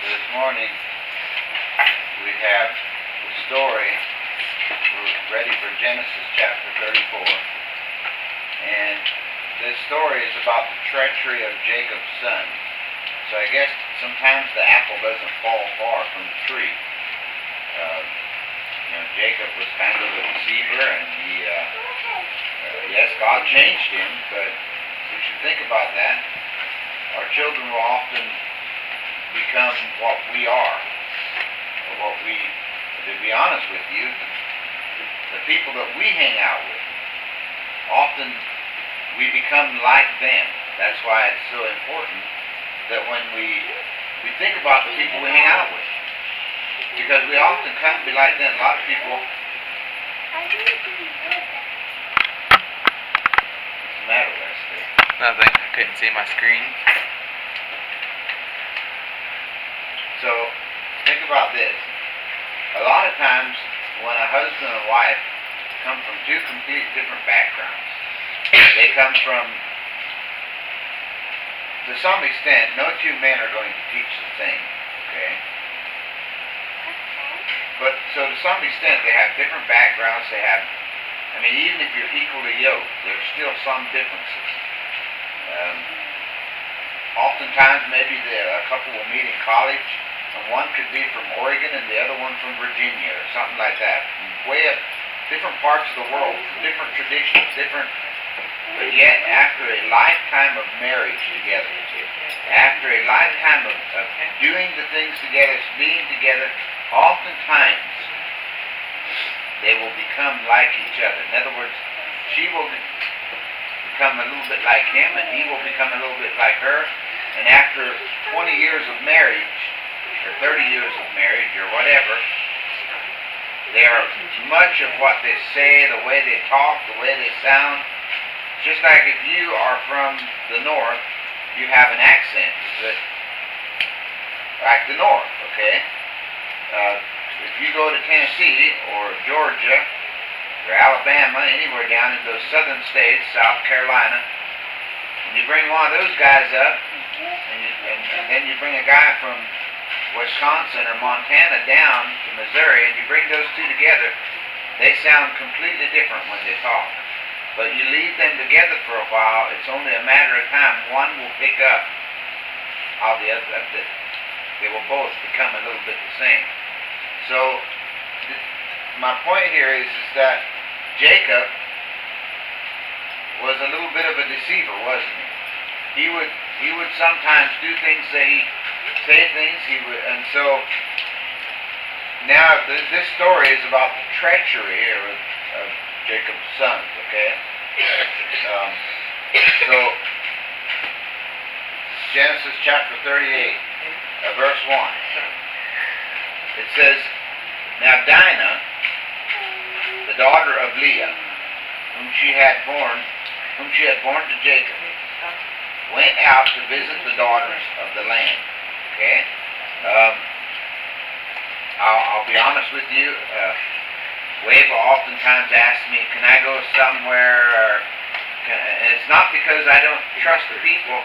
This morning we have the story. We're ready for Genesis chapter 34. And this story is about the treachery of Jacob's sons. So I guess sometimes the apple doesn't fall far from the tree. Jacob was kind of a deceiver, and yes, God changed him, but we should think about that. Our children will often become what we are, or to be honest with you, the people that we hang out with, often we become like them. That's why it's so important that when we think about the people we hang out with, because we often come to be like them. A lot of people. What's the matter, Wesley? Nothing. I couldn't see my screen. So, think about this. A lot of times, when a husband and wife come from two completely different backgrounds, they come from, to some extent, no two men are going to teach the same, okay? But, so to some extent, they have different backgrounds. Even if you're equally yoked, there's still some differences. Oftentimes, maybe a couple will meet in college, and one could be from Oregon and the other one from Virginia, or something like that. Way up, different parts of the world, different traditions, but yet after a lifetime of marriage together, after a lifetime of doing the things together, being together, oftentimes they will become like each other. In other words, she will become a little bit like him, and he will become a little bit like her. And after 20 years of marriage, or 30 years of marriage, or whatever, much of what they say, the way they talk, the way they sound, just like if you are from the north, you have an accent that, like the north, okay? If you go to Tennessee or Georgia or Alabama, anywhere down in those southern states, South Carolina, and you bring one of those guys up, and then you bring a guy from Wisconsin or Montana down to Missouri, and you bring those two together, they sound completely different when they talk. But you leave them together for a while, it's only a matter of time. One will pick up how the other, they will both become a little bit the same. So, my point here is that Jacob was a little bit of a deceiver, wasn't he? He would sometimes do things, say things, and so now this story is about the treachery of Jacob's sons, okay? So, Genesis chapter 38, verse 1. It says, "Now Dinah, the daughter of Leah, whom she had born to Jacob, went out to visit the daughters of the land." Okay? I'll be honest with you. Wade will oftentimes ask me, "Can I go somewhere?" And it's not because I don't trust the people,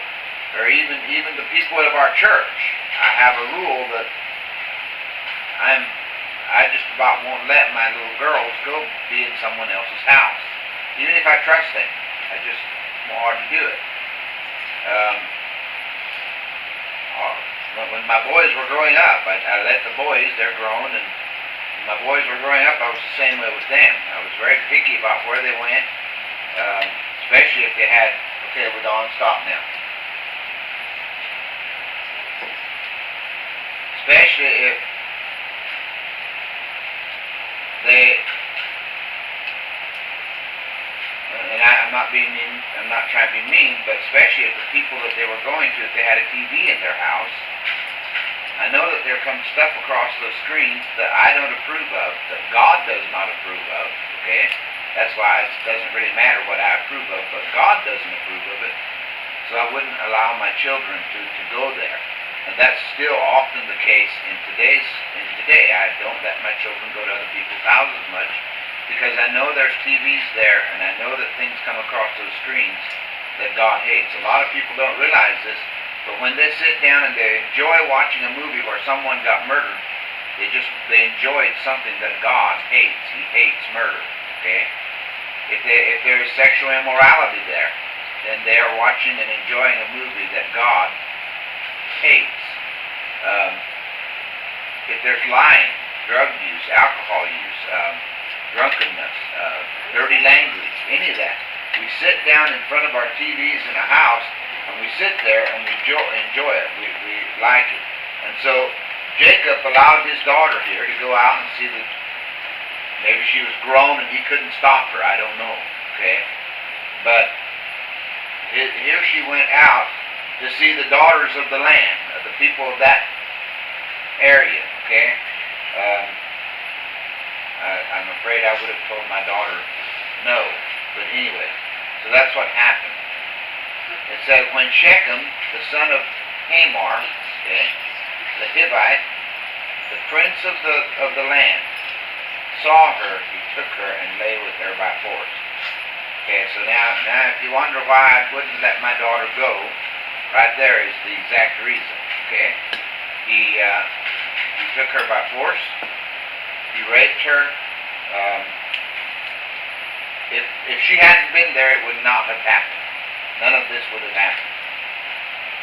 or even the people of our church. I have a rule that I just about won't let my little girls go be in someone else's house, even if I trust them. I just won't hard to do it. When my boys were growing up, I let the boys, they're grown, and when my boys were growing up, I was the same way with them. I was very picky about where they went, especially if they had, okay, we're Don, stop now. Especially if I'm not trying to be mean, but especially if the people that they were going to, if they had a TV in their house, I know that there comes stuff across those screens that I don't approve of, that God does not approve of, okay? That's why it doesn't really matter what I approve of, but God doesn't approve of it, so I wouldn't allow my children to go there. And that's still often the case in today. I don't let my children go to other people's houses much, because I know there's TVs there, and I know that things come across those screens that God hates. A lot of people don't realize this, But when they sit down and they enjoy watching a movie where someone got murdered, they enjoyed something that God hates. He hates murder. Okay? If there is sexual immorality there, then they are watching and enjoying a movie that God hates. If there's lying, drug use, alcohol use, drunkenness, dirty language, any of that, we sit down in front of our TVs in a house and we sit there and we enjoy it. We like it. And so Jacob allowed his daughter here to go out and see the. Maybe she was grown and he couldn't stop her. I don't know. Okay, but here she went out to see the daughters of the land, the people of that area. Okay, I'm afraid I would have told my daughter no, but anyway, so that's what happened. It said when Shechem, the son of Hamor, okay, the Hivite, the prince of the land, saw her, he took her and lay with her by force. Okay, so now if you wonder why I wouldn't let my daughter go, right there is the exact reason. Okay, he took her by force. He raped her. If she hadn't been there, it would not have happened. None of this would have happened.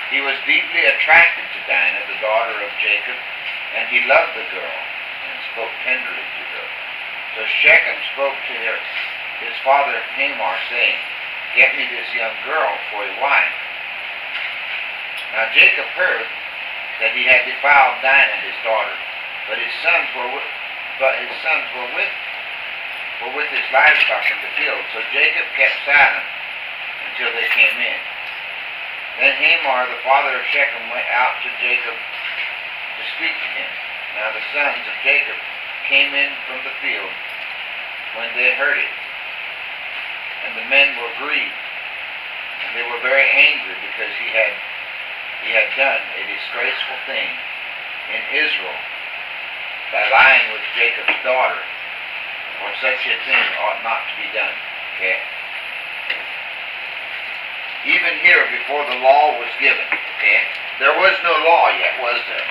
He was deeply attracted to Dinah, the daughter of Jacob, and he loved the girl and spoke tenderly to her. So Shechem spoke to his father Hamor, saying, "Get me this young girl for a wife." Now Jacob heard that he had defiled Dinah his daughter, but his sons were with his livestock in the field. So Jacob kept silent until they came in. Then Hamor, the father of Shechem, went out to Jacob to speak to him. Now the sons of Jacob came in from the field when they heard it, and the men were grieved, and they were very angry because he had done a disgraceful thing in Israel by lying with Jacob's daughter, for such a thing ought not to be done. Okay? Even here, before the law was given, okay, there was no law yet, was there?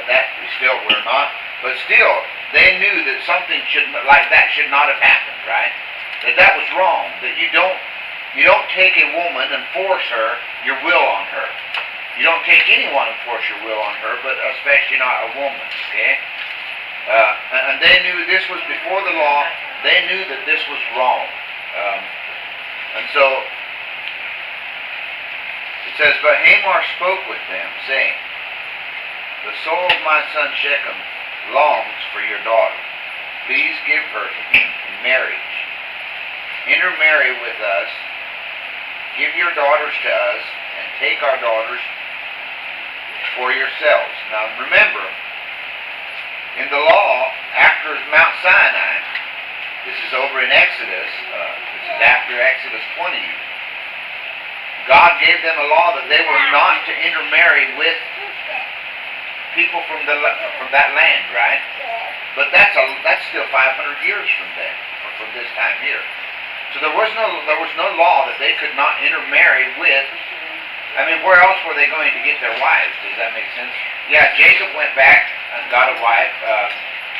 That we still were not, but still, they knew that something like that should not have happened, right? That was wrong. That you don't take a woman and force your will on her. You don't take anyone and force your will on her, but especially not a woman. Okay, and they knew this was before the law. They knew that this was wrong, and so it says, "But Hamor spoke with them, saying, the soul of my son Shechem longs for your daughter. Please give her to him in marriage. Intermarry with us. Give your daughters to us, and take our daughters for yourselves." Now remember, in the law, after Mount Sinai, this is over in Exodus, this is after Exodus 20, God gave them a law that they were not to intermarry with people from that land, right? But that's still 500 years from then, or from this time here. So there was no law that they could not intermarry with. I mean, where else were they going to get their wives? Does that make sense? Yeah, Jacob went back and got a wife.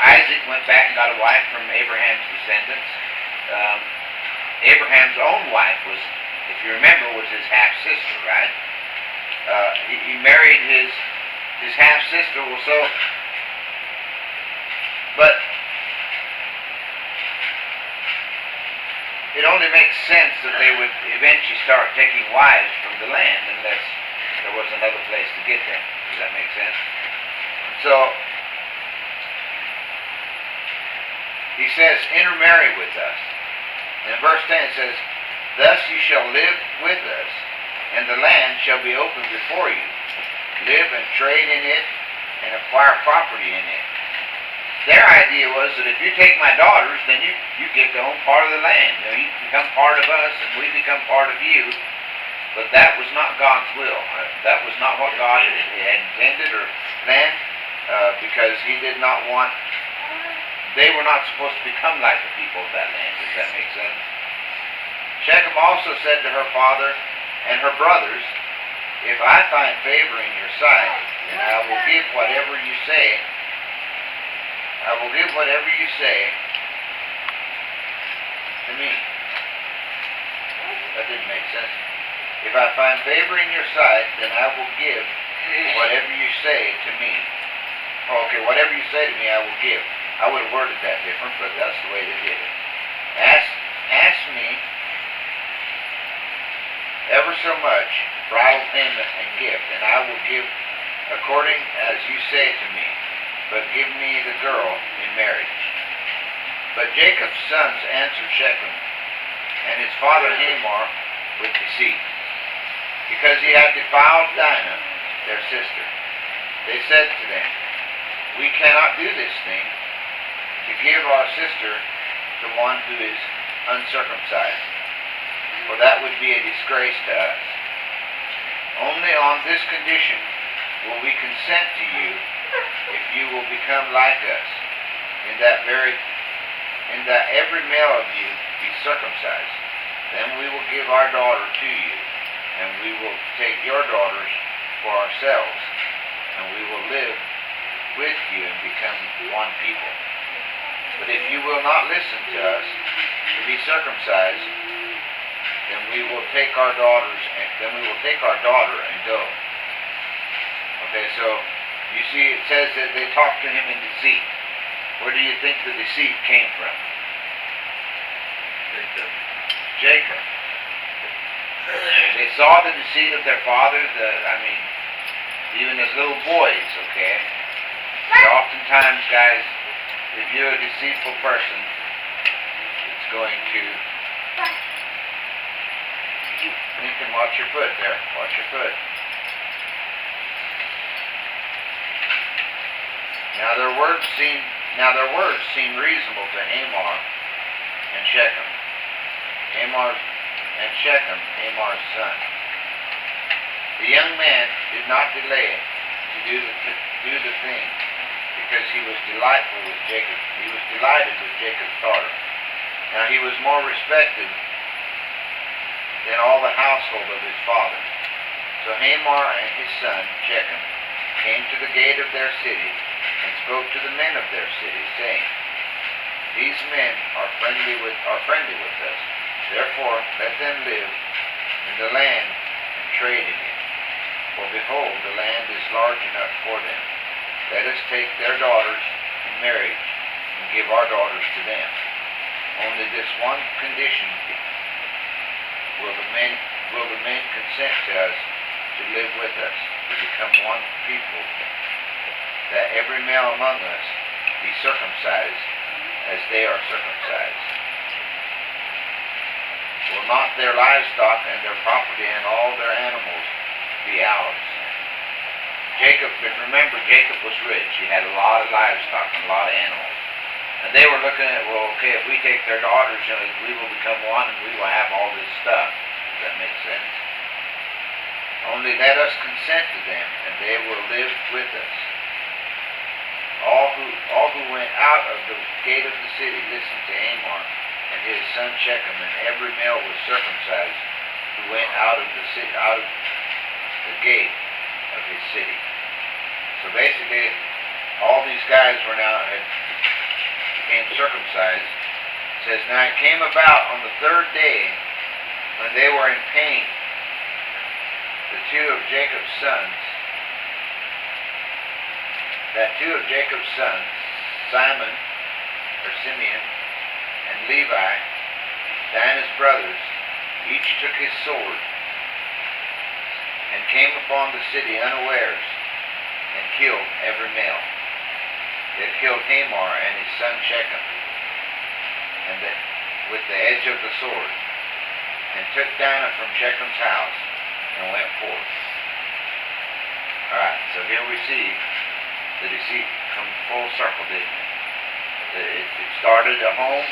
Isaac went back and got a wife from Abraham's descendants. Abraham's own wife was, if you remember, was his half-sister, right? He married his half-sister. Well, so, but it only makes sense that they would eventually start taking wives from the land unless there was another place to get them. Does that make sense? So, he says, intermarry with us. And in verse 10 it says, "Thus you shall live with us, and the land shall be open before you. Live and trade in it, and acquire property in it." Their idea was that if you take my daughters, then you get to own part of the land. You become part of us, and we become part of you. But that was not God's will. That was not what God had intended or planned, because He did not want. They were not supposed to become like the people of that land. Does that make sense? Shechem also said to her father and her brothers, if I find favor in your sight, then I will give whatever you say. I will give whatever you say to me. That didn't make sense. If I find favor in your sight, then I will give whatever you say to me. Oh, okay, whatever you say to me, I will give. I would have worded that different, but that's the way they did it. Ask me ever so much, bridal payment and gift, and I will give according as you say to me. But give me the girl in marriage. But Jacob's sons answered Shechem and his father Hamor with deceit, because he had defiled Dinah, their sister. They said to them, we cannot do this thing, to give our sister to one who is uncircumcised, for that would be a disgrace to us. Only on this condition will we consent to you, if you will become like us, in that every male of you be circumcised. Then we will give our daughter to you, and we will take your daughters for ourselves, and we will live with you and become one people. But if you will not listen to us to be circumcised, then we will take our daughter and go. Okay, so you see, it says that they talked to him in deceit. Where do you think the deceit came from? Jacob. They saw the deceit of their father, even as little boys, okay? But oftentimes, guys, if you're a deceitful person, it's going to... Lincoln, watch your foot there. Watch your foot. Now their words seem reasonable to Hamor and Shechem. Hamor's son. The young man did not delay to do the thing, because he was delightful with Jacob. He was delighted with Jacob's daughter. Now he was more respected than all the household of his father. So Hamor and his son Shechem came to the gate of their city and spoke to the men of their city, saying, these men are friendly with us. Therefore let them live in the land and trade in it. For behold, the land is large enough for them. Let us take their daughters in marriage and give our daughters to them. Only this one condition will the men consent to us to live with us, to become one people, that every male among us be circumcised as they are circumcised. Will not their livestock and their property and all their animals be ours? Remember, Jacob was rich. He had a lot of livestock and a lot of animals. And they were looking at, well, okay, if we take their daughters, we will become one and we will have all this stuff. Does that make sense? Only let us consent to them, and they will live with us. All who went out of the gate of the city listened to Hamor and his son Shechem, and every male was circumcised who went out of the gate of his city. So basically, all these guys became circumcised. It says, now it came about on the third day, when they were in pain, that two of Jacob's sons, Simeon and Levi, Dinah's brothers, each took his sword and came upon the city unawares and killed every male. They killed Hamor and his son Shechem with the edge of the sword, and took Dinah from Shechem's house and went forth. Alright, so here we see the deceit come full circle, didn't it? It started at home.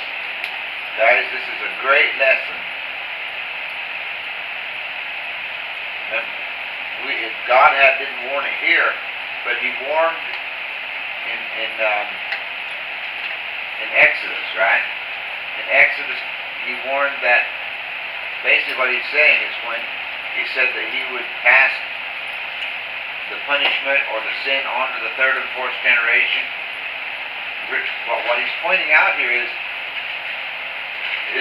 Guys, this is a great lesson. God didn't warn it here, but he warned in Exodus, right? In Exodus, he warned that basically what he's saying is when he said that he would pass the punishment or the sin onto the third and fourth generation. What he's pointing out here is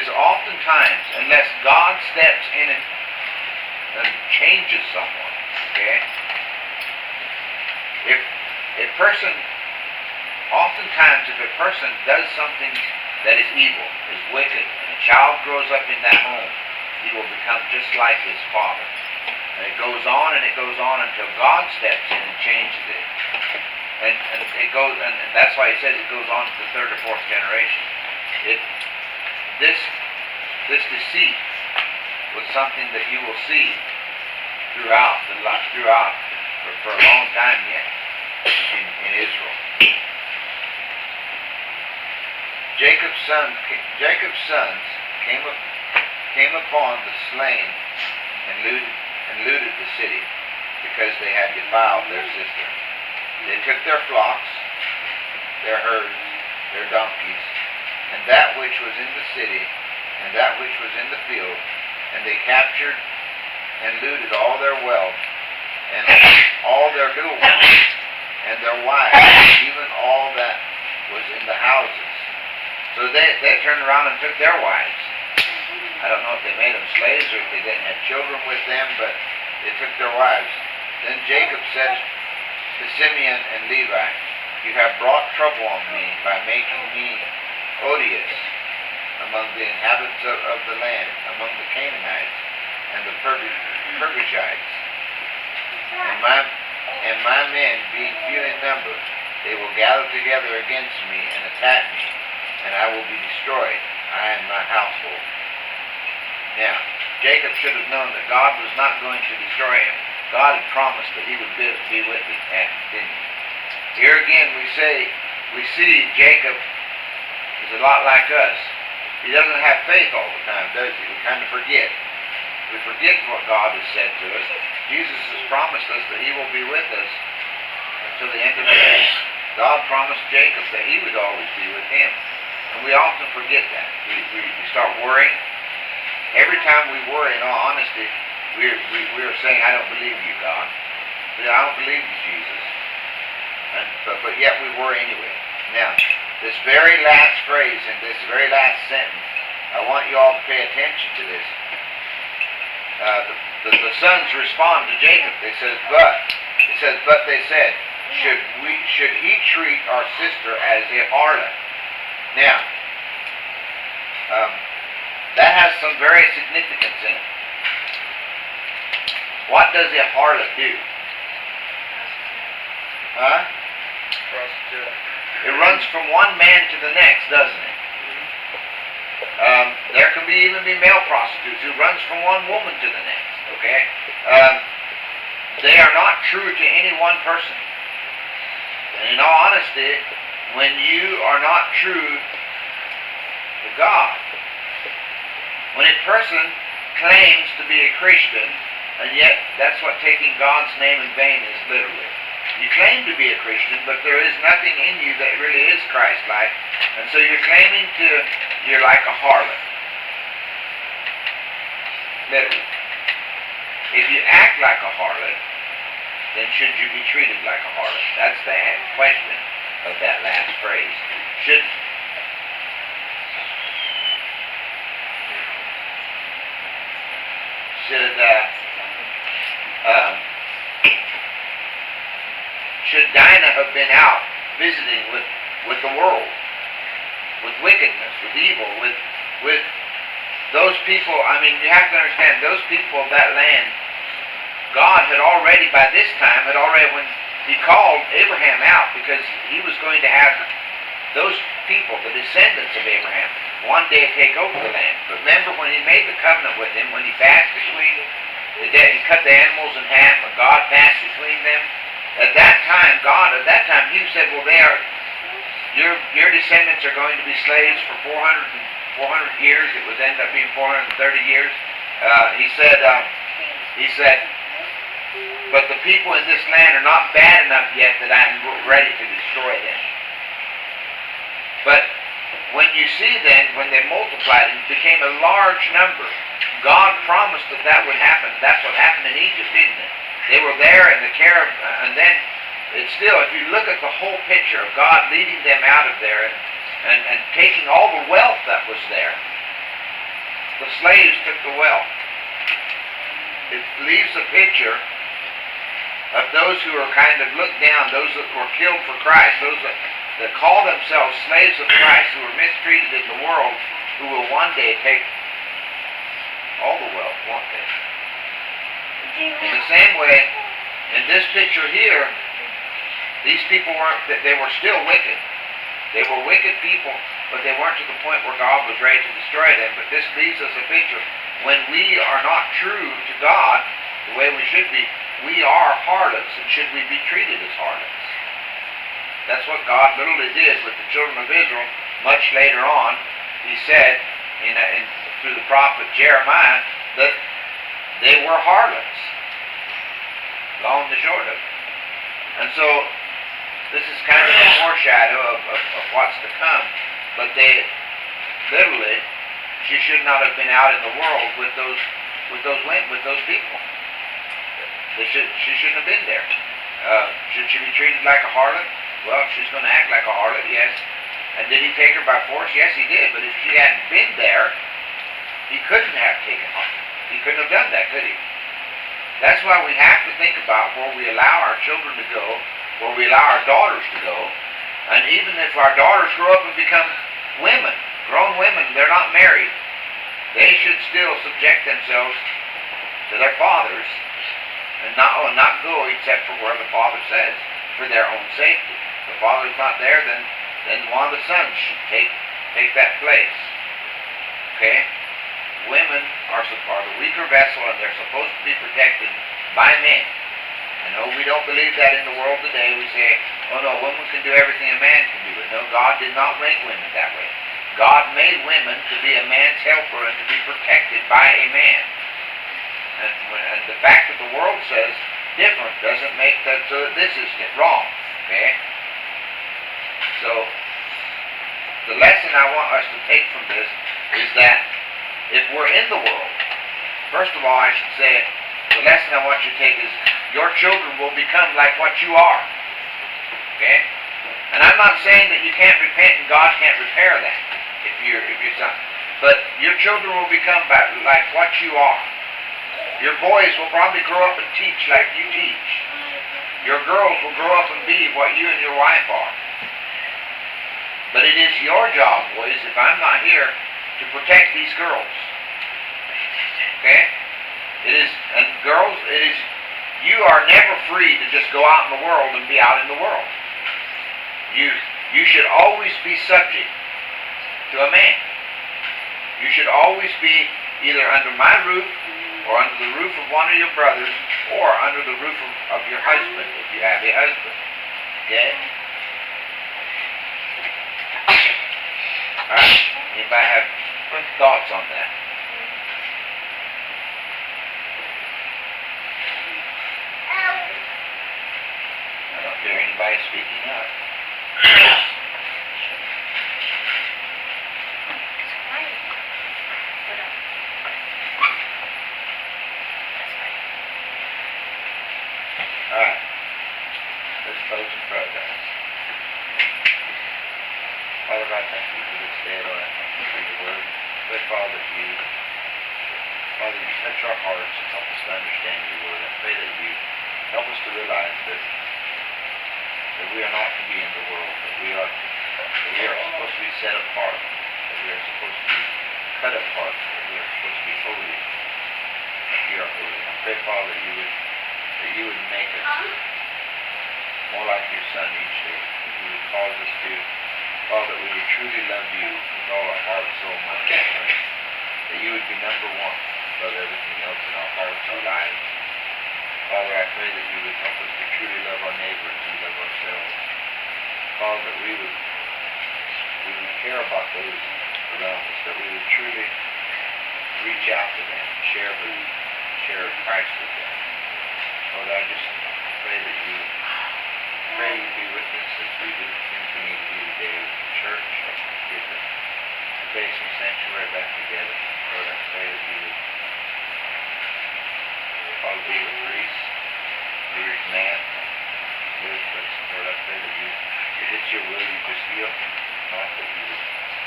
oftentimes, unless God steps in and changes someone, okay? Oftentimes if a person does something that is evil, is wicked, and a child grows up in that home, he will become just like his father. And it goes on and it goes on until God steps in and changes it. And it goes, and that's why he says it goes on to the third or fourth generation. This deceit was something that you will see throughout for a long time yet in Israel. Jacob's sons came upon the slain and looted the city, because they had defiled their sister. They took their flocks, their herds, their donkeys, and that which was in the city, and that which was in the field, and they captured and looted all their wealth, and all their little ones, and their wives, and even all that was in the houses. So they turned around and took their wives. I don't know if they made them slaves or if they didn't have children with them, but they took their wives. Then Jacob said to Simeon and Levi, "You have brought trouble on me by making me odious among the inhabitants of the land, among the Canaanites and the Perizzites. And my men, being few in number, they will gather together against me and attack me, and I will be destroyed, I and my household." Now, Jacob should have known that God was not going to destroy him. God had promised that he would be with him, didn't he? Here again we see Jacob is a lot like us. He doesn't have faith all the time, does he? We kind of forget. We forget what God has said to us. Jesus has promised us that he will be with us until the end of the day. God promised Jacob that he would always be with him. And we often forget that. We start worrying. Every time we worry, in all honesty, we're saying, "I don't believe you, God. I don't believe you, Jesus." But yet we worry anyway. Now, this very last phrase in this very last sentence, I want you all to pay attention to this. The sons respond to Jacob. They says, but they said, should he treat our sister as a harlot? Now, that has some very significance in it. What does a harlot do? Huh? Prostitute. It runs from one man to the next, doesn't it? There can even be male prostitutes who runs from one woman to the next. Okay? They are not true to any one person. And in all honesty, when you are not true to God, when a person claims to be a Christian, and yet that's what taking God's name in vain is literally. You claim to be a Christian, but there is nothing in you that really is Christ-like, and so you're claiming you're like a harlot. Literally. If you act like a harlot, then should you be treated like a harlot? That's the question of that last phrase. Should Dinah have been out visiting with the world, with wickedness, with evil, with those people? I mean, you have to understand, those people of that land, God had already, by this time, when he called Abraham out, because he was going to have those people, the descendants of Abraham, one day take over the land. But remember when he made the covenant with him, when he passed between he cut the animals in half, and God passed between them. At that time, he said, well, your descendants are going to be slaves for 400 years. It would end up being 430 years. He said, but the people in this land are not bad enough yet that I'm ready to destroy them. But when you see then, when they multiplied and became a large number, God promised that would happen. That's what happened in Egypt, didn't it? They were there in the care of, and then it's still, if you look at the whole picture of God leading them out of there and taking all the wealth that was there. The slaves took the wealth. It leaves a picture of those who are kind of looked down, those that were killed for Christ, those that call themselves slaves of Christ, who were mistreated in the world, who will one day take all the wealth, won't they? In the same way, in this picture here, these people weren't, they were still wicked. They were wicked people, but they weren't to the point where God was ready to destroy them. But this leaves us a picture. When we are not true to God, the way we should be, we are harlots, and should we be treated as harlots? That's what God literally did with the children of Israel. Much later on, He said, through the prophet Jeremiah, that they were harlots. Long and short of it. And so, this is kind of a foreshadow of what's to come. But they, literally, she should not have been out in the world with those people. She shouldn't have been there. Should she be treated like a harlot? Well, she's going to act like a harlot, yes. And did He take her by force? Yes, He did. But if she hadn't been there, He couldn't have taken her. He couldn't have done that, could He? That's why we have to think about where we allow our children to go, where we allow our daughters to go. And even if our daughters grow up and become women, grown women, they're not married, they should still subject themselves to their fathers and not go except for where the father says, for their own safety. If the father's not there, then one of the sons should take that place. Okay? Women are the weaker vessel, and they're supposed to be protected by men. I know we don't believe that in the world today. We say, oh no, women can do everything a man can do. But no, God did not make women that way. God made women to be a man's helper and to be protected by a man. And the fact that the world says different doesn't make that so that this is wrong. Okay? So, the lesson I want us to take from this is that if we're in the world, first of all, I should say, the lesson I want you to take is your children will become like what you are. Okay? And I'm not saying that you can't repent and God can't repair that if you're son. But your children will become like what you are. Your boys will probably grow up and teach like you teach. Your girls will grow up and be what you and your wife are. But it is your job, boys, if I'm not here, to protect these girls. Okay? It is, and girls, you are never free to just go out in the world and be out in the world. You should always be subject to a man. You should always be either under my roof, or under the roof of one of your brothers, or under the roof of your husband, if you have a husband. Okay? Alright, anybody have thoughts on that? I don't hear anybody speaking up. Alright, let's close in prayer, guys. Father God, thank you for this day, Lord. I thank you for your word. Pray, Father, that you touch our hearts and help us to understand your word. I pray that you help us to realize that we are not to be in the world, that we are supposed to be set apart, that we are supposed to be cut apart, that we are supposed to be holy, like you are holy. I pray, Father, that you would make us more like your Son each day, that you would cause us to, Father, that we would truly love you with all our heart, soul, mind, and strength, that you would be number one above everything else in our hearts, our lives. Father, I pray that you would help us to truly love our neighbors and love ourselves. Father, that we would care about those around us, that we would truly reach out to them, share Christ with them. Lord, I just pray that you be with us as we do the things we need to do today with the church, get the basic sanctuary back together. Lord, I pray that you would Father, be with Reese, do your command. Live, Lord, I pray that if it's your will, you just heal. Not that you would,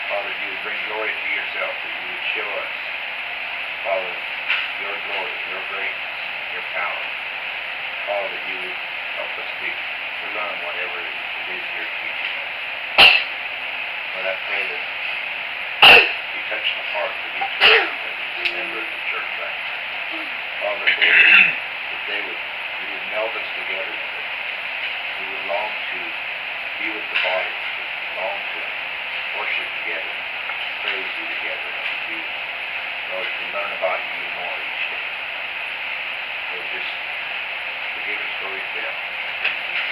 Father, you would bring glory to yourself, that you would show us, Father, your glory, your greatness, your power. Father, that you would help us to learn whatever it is you're teaching us. Lord, I pray that you touch the hearts of each one of the members of the church right now. Father, that you would meld us together, that we would long to be with the body, long to worship together, praise you together, and to, Lord, to learn about you more each day. Lord, just forgive us where we fail. In Jesus'